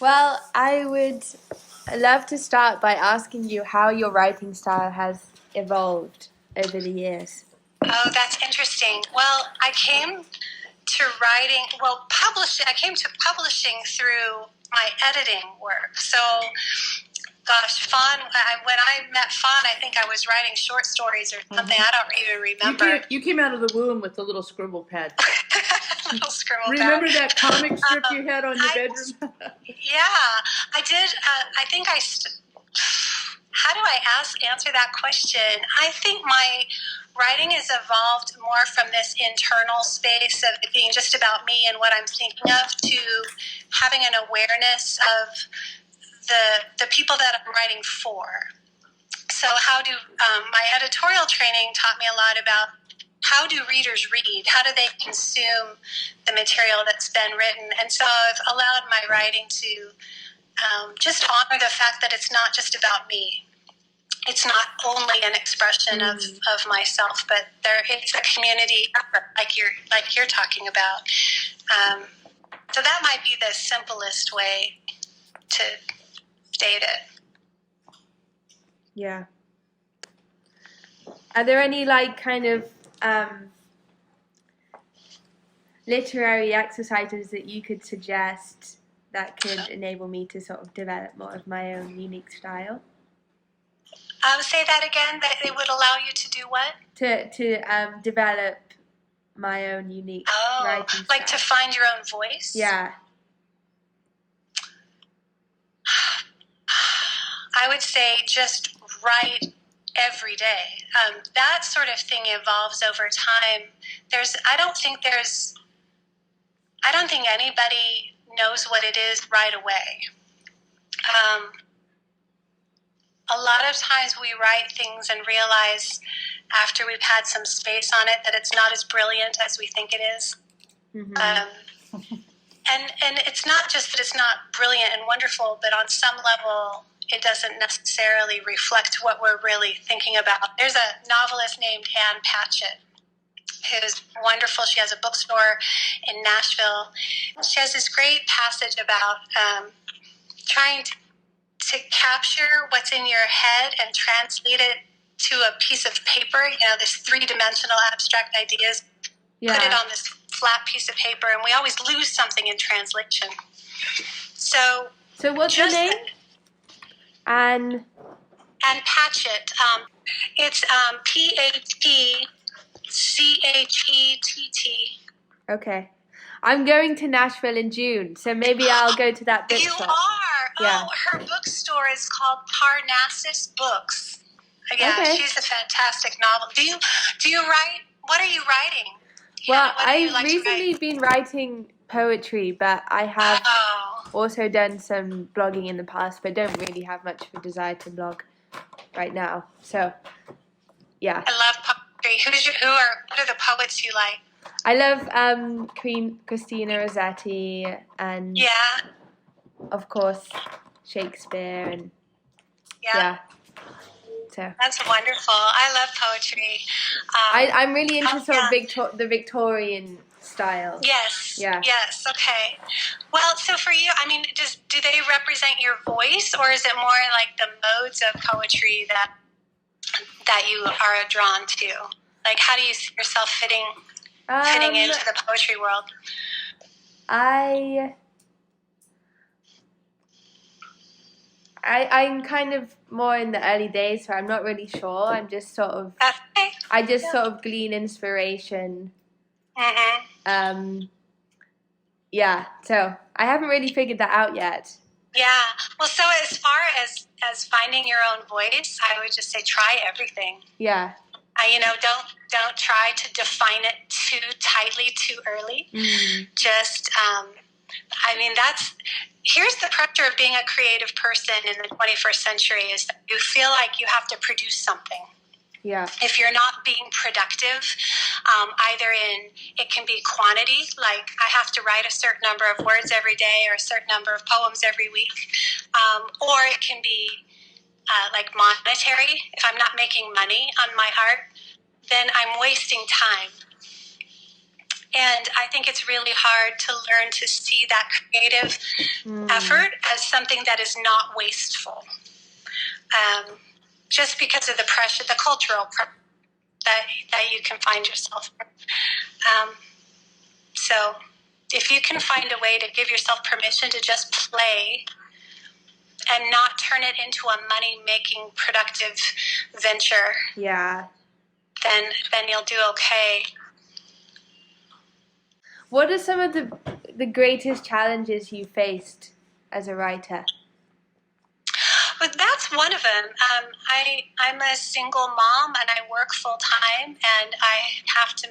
Well, I would love to start by asking you how your writing style has evolved over the years. Oh, that's interesting. Well, I came to writing, publishing, I came to publishing through my editing work. So, gosh, when I met Fawn, I think I was writing short stories or something. I don't even remember. You came out of the womb with a little scribble pad. Little scribble Remember pad. that comic strip you had on your bedroom? Yeah, I did. I think how do I answer that question? I think my writing has evolved more from this internal space of it being just about me and what I'm thinking of to having an awareness of the people that I'm writing for. So my editorial training taught me a lot about how do readers read? How do they consume the material that's been written? And so I've allowed my writing to just honor the fact that it's not just about me. It's not only an expression of myself, but it's a community effort, like you're talking about. So that might be the simplest way to state it. Yeah. Are there any kind of literary exercises that you could suggest that could enable me to sort of develop more of my own unique style? Say that again. That it would allow you to do what? To develop my own unique writing style. Like to find your own voice? Yeah. I would say just write every day. That sort of thing evolves over time. I don't think anybody knows what it is right away. A lot of times we write things and realize after we've had some space on it that it's not as brilliant as we think it is. Mm-hmm. And it's not just that it's not brilliant and wonderful, but on some level it doesn't necessarily reflect what we're really thinking about. There's a novelist named Ann Patchett who's wonderful. She has a bookstore in Nashville. She has this great passage about trying to capture what's in your head and translate it to a piece of paper, this three-dimensional abstract ideas, put it on this flat piece of paper, and we always lose something in translation. So what's your name? Ann Patchett. It's P-H-E-C-H-E-T-T. Okay. I'm going to Nashville in June, so maybe I'll go to that bookshop. You are? Yeah. Oh, her bookstore is called Parnassus Books. Yeah, okay. She's a fantastic novel. Do you write? What are you writing? Well, I've recently been writing poetry, but I have also done some blogging in the past, but don't really have much of a desire to blog right now. So, yeah. I love poetry. What are the poets you like? I love Queen Christina Rossetti and of course Shakespeare and so that's wonderful. I love poetry. I'm really into sort of the Victorian style. Yes. Yeah. Yes. Okay. Well, so for you, I mean, do they represent your voice, or is it more like the modes of poetry that you are drawn to? Like, how do you see yourself fitting into the poetry world? I'm kind of more in the early days, so I'm not really sure. I'm just sort of sort of glean inspiration. Mm-hmm. So I haven't really figured that out yet. Yeah. Well, so as far as finding your own voice, I would just say try everything. Yeah. Don't try to define it too tightly too early. Mm-hmm. Just, here's the pressure of being a creative person in the 21st century is that you feel like you have to produce something. Yeah. If you're not being productive, it can be quantity, like I have to write a certain number of words every day or a certain number of poems every week, or it can be like monetary. If I'm not making money on my art, then I'm wasting time. And I think it's really hard to learn to see that creative effort as something that is not wasteful. Just because of the pressure, the cultural pressure that you can find yourself in. So if you can find a way to give yourself permission to just play and not turn it into a money-making, productive venture, then you'll do okay. What are some of the greatest challenges you faced as a writer? Well, that's one of them. I'm a single mom and I work full time and I have to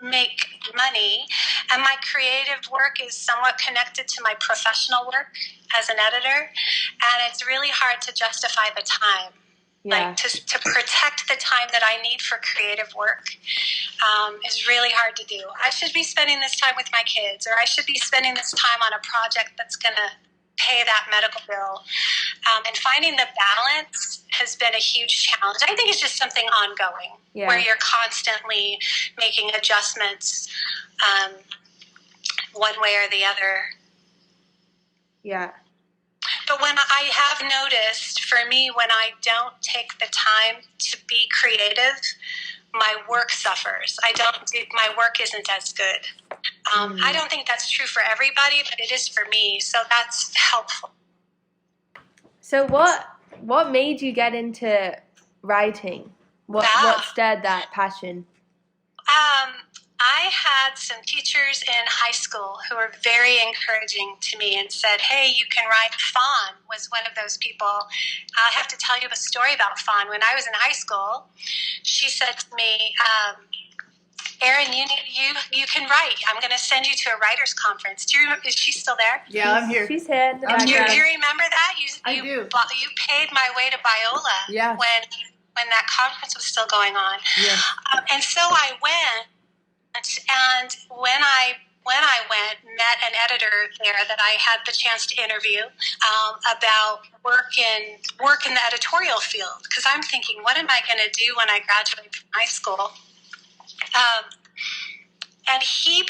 make money, and my creative work is somewhat connected to my professional work as an editor, and it's really hard to justify the time. Like to protect the time that I need for creative work is really hard to do. I should be spending this time with my kids, or I should be spending this time on a project that's going to pay that medical bill. And finding the balance has been a huge challenge. I think it's just something ongoing where you're constantly making adjustments one way or the other. Yeah. But when I have noticed, for me, when I don't take the time to be creative, my work suffers. My work isn't as good. I don't think that's true for everybody, but it is for me. So that's helpful. So what made you get into writing? What stirred that passion? I had some teachers in high school who were very encouraging to me and said, hey, you can write. Fawn was one of those people. I have to tell you a story about Fawn. When I was in high school, she said to me, Erin, you can write. I'm going to send you to a writer's conference. Is she still there? Yeah, I'm here. She's here. Do you remember that? I do. You paid my way to Biola when that conference was still going on. Yeah. And so I went. And when I went, met an editor there that I had the chance to interview about work in the editorial field, because I'm thinking, what am I going to do when I graduate from high school? And he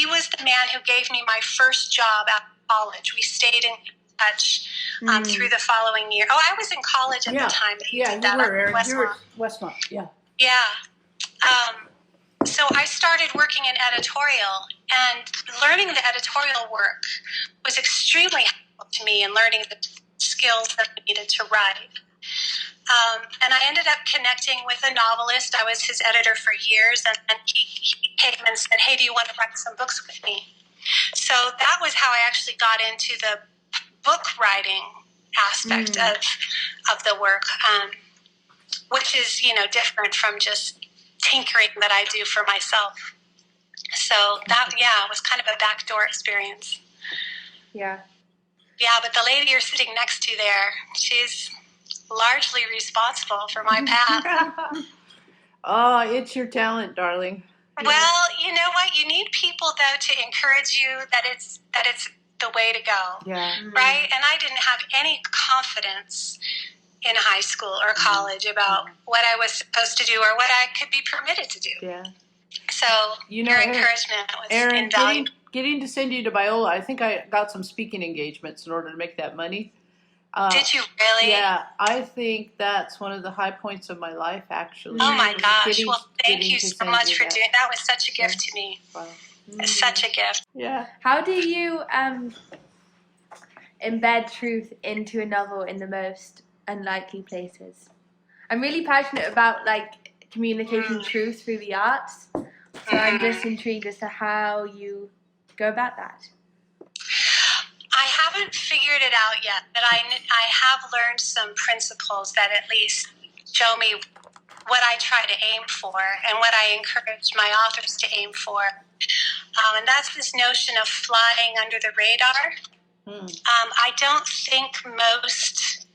was the man who gave me my first job at college. We stayed in touch through the following year. Oh, I was in college at the time that you did that. You were, Erin. Westmont. You were at Westmont, yeah. Yeah. So I started working in editorial, and learning the editorial work was extremely helpful to me in learning the skills that I needed to write. And I ended up connecting with a novelist. I was his editor for years, and he came and said, hey, do you want to write some books with me? So that was how I actually got into the book writing aspect of the work, which is, different from just tinkering that I do for myself. So that, was kind of a backdoor experience. Yeah. Yeah, but the lady you're sitting next to there, she's largely responsible for my path. Oh, it's your talent, darling. Well, you know what? You need people, though, to encourage you that it's the way to go. Yeah. Right? And I didn't have any confidence in high school or college about what I was supposed to do or what I could be permitted to do. Yeah. So your encouragement was invaluable. Getting to send you to Biola, I think I got some speaking engagements in order to make that money. Did you really? Yeah, I think that's one of the high points of my life, actually. Oh my gosh! Thank you so much for doing that. Was such a gift to me. Wow. Such a gift. Yeah. How do you embed truth into a novel in the most unlikely places? I'm really passionate about communicating truth through the arts, so I'm just intrigued as to how you go about that. I haven't figured it out yet, but I have learned some principles that at least show me what I try to aim for and what I encourage my authors to aim for. And that's this notion of flying under the radar. I don't think most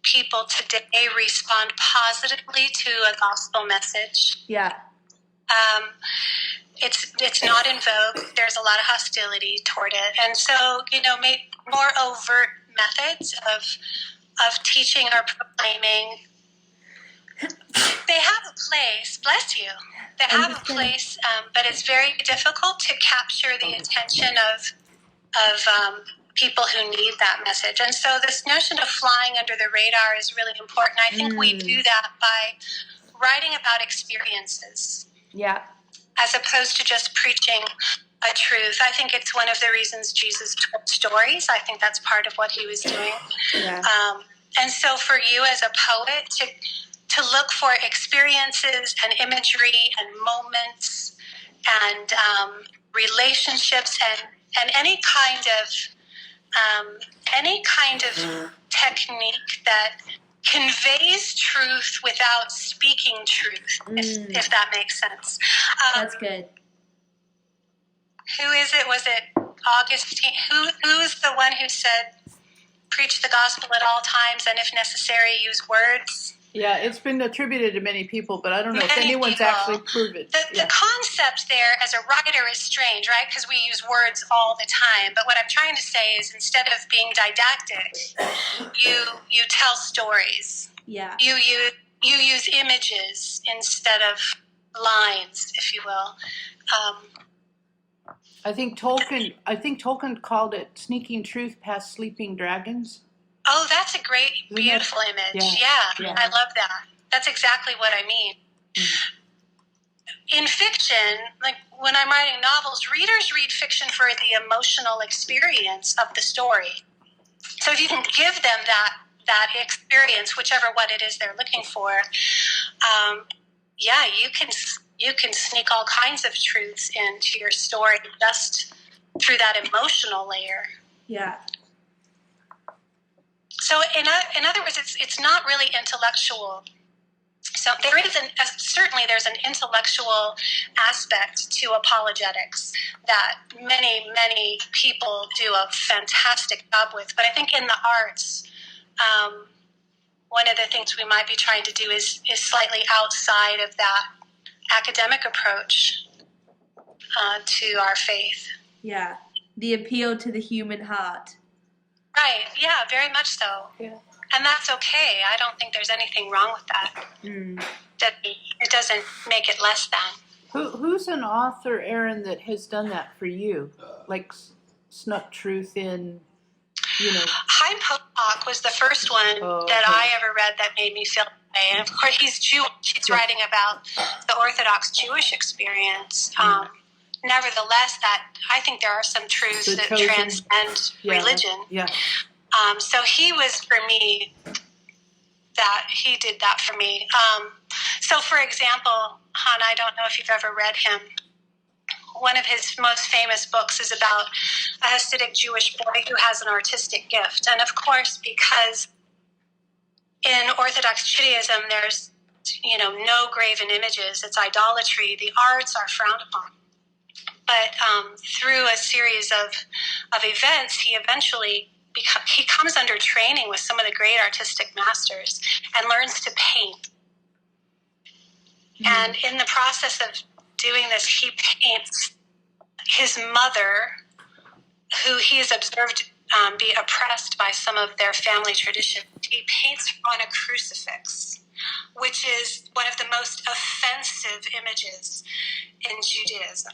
people today respond positively to a gospel message. Yeah. It's not in vogue. There's a lot of hostility toward it. And so, make more overt methods of teaching or proclaiming They have a place, bless you. They have a place, but it's very difficult to capture the attention of people who need that message. And so this notion of flying under the radar is really important. I think we do that by writing about experiences. Yeah. As opposed to just preaching a truth. I think it's one of the reasons Jesus told stories. I think that's part of what he was doing. Yeah. And so for you as a poet to look for experiences and imagery and moments and relationships and any kind of technique that conveys truth without speaking truth, if that makes sense. That's good. Who is it? Was it Augustine? Who's the one who said, preach the gospel at all times and if necessary, use words? Yeah, it's been attributed to many people, but I don't know if anyone's people. actually proved it. The concept there as a writer is strange, right? Because we use words all the time. But what I'm trying to say is instead of being didactic, you tell stories. Yeah. You use images instead of lines, if you will. I think Tolkien called it sneaking truth past sleeping dragons. Oh, that's a great, beautiful image. Yeah, I love that. That's exactly what I mean. In fiction, like when I'm writing novels, readers read fiction for the emotional experience of the story. So if you can give them that experience, whichever one it is they're looking for, you can sneak all kinds of truths into your story just through that emotional layer. Yeah. So in other words, it's not really intellectual. So there is certainly there's an intellectual aspect to apologetics that many people do a fantastic job with. But I think in the arts, one of the things we might be trying to do is slightly outside of that academic approach to our faith. Yeah. The appeal to the human heart. Right, yeah, very much so. Yeah. And that's okay. I don't think there's anything wrong with that. It doesn't make it less than. Who's an author, Erin, that has done that for you? Like snuck truth in, Chaim Potok was the first one that I ever read that made me feel that way. And of course, he's Jewish. He's writing about the Orthodox Jewish experience. Nevertheless, I think there are some truths that transcend religion. Yeah. So he was for me he did that for me. So for example, Han, I don't know if you've ever read him. One of his most famous books is about a Hasidic Jewish boy who has an artistic gift. And of course, because in Orthodox Judaism, there's, no graven images. It's idolatry. The arts are frowned upon. But through a series of events, he eventually he comes under training with some of the great artistic masters and learns to paint. And in the process of doing this, he paints his mother, who he has observed be oppressed by some of their family tradition. He paints on a crucifix, which is one of the most offensive images in Judaism.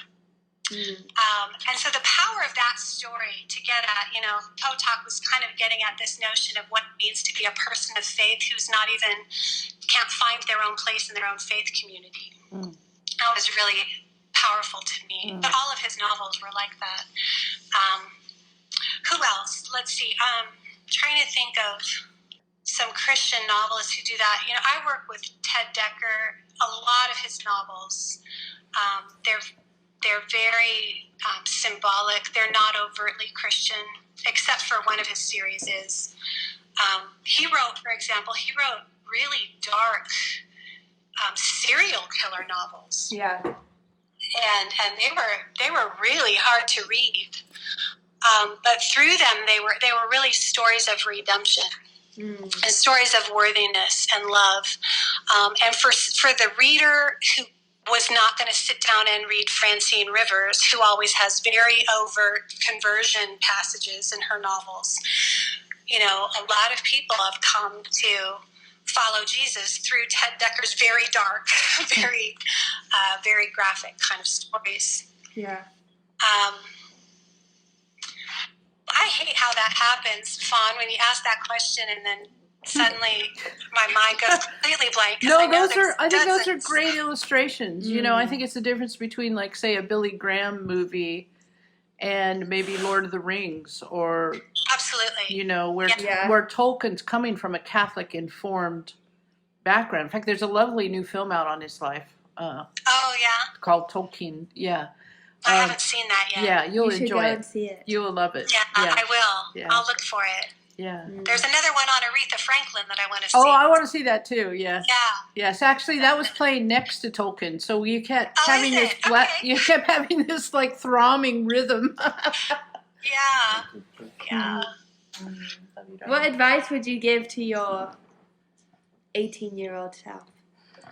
And so the power of that story to get at, Potok was kind of getting at this notion of what it means to be a person of faith who's can't find their own place in their own faith community. That was really powerful to me. But all of his novels were like that. Who else? Let's see. Trying to think of some Christian novelists who do that. I work with Ted Decker. A lot of his novels, they're very symbolic. They're not overtly Christian, except for one of his series is. He wrote really dark serial killer novels. Yeah. And they were really hard to read. But through them, they were really stories of redemption and stories of worthiness and love. And for the reader who was not going to sit down and read Francine Rivers, who always has very overt conversion passages in her novels. A lot of people have come to follow Jesus through Ted Decker's very dark, very graphic kind of stories. Yeah. I hate how that happens, Fawn, when you ask that question and then suddenly my mind goes completely blank. No, I think those are great illustrations. You know, I think it's the difference between, like, say, a Billy Graham movie and maybe Lord of the Rings, or Absolutely. you know, where Tolkien's coming from a Catholic informed background. In fact, there's a lovely new film out on his life. Oh yeah. Called Tolkien. Yeah. I haven't seen that yet. Yeah, you'll You should enjoy go it. and see it. You will love it. Yeah, I will. Yeah. I'll look for it. Yeah. There's another one on Aretha Franklin that I want to see. Oh, I want to see that too. Yeah. Yeah. Yes, actually, that was playing next to Tolkien, so you kept having this Okay. you kept having this like throbbing rhythm. Yeah. Yeah. What advice would you give to your 18-year-old self?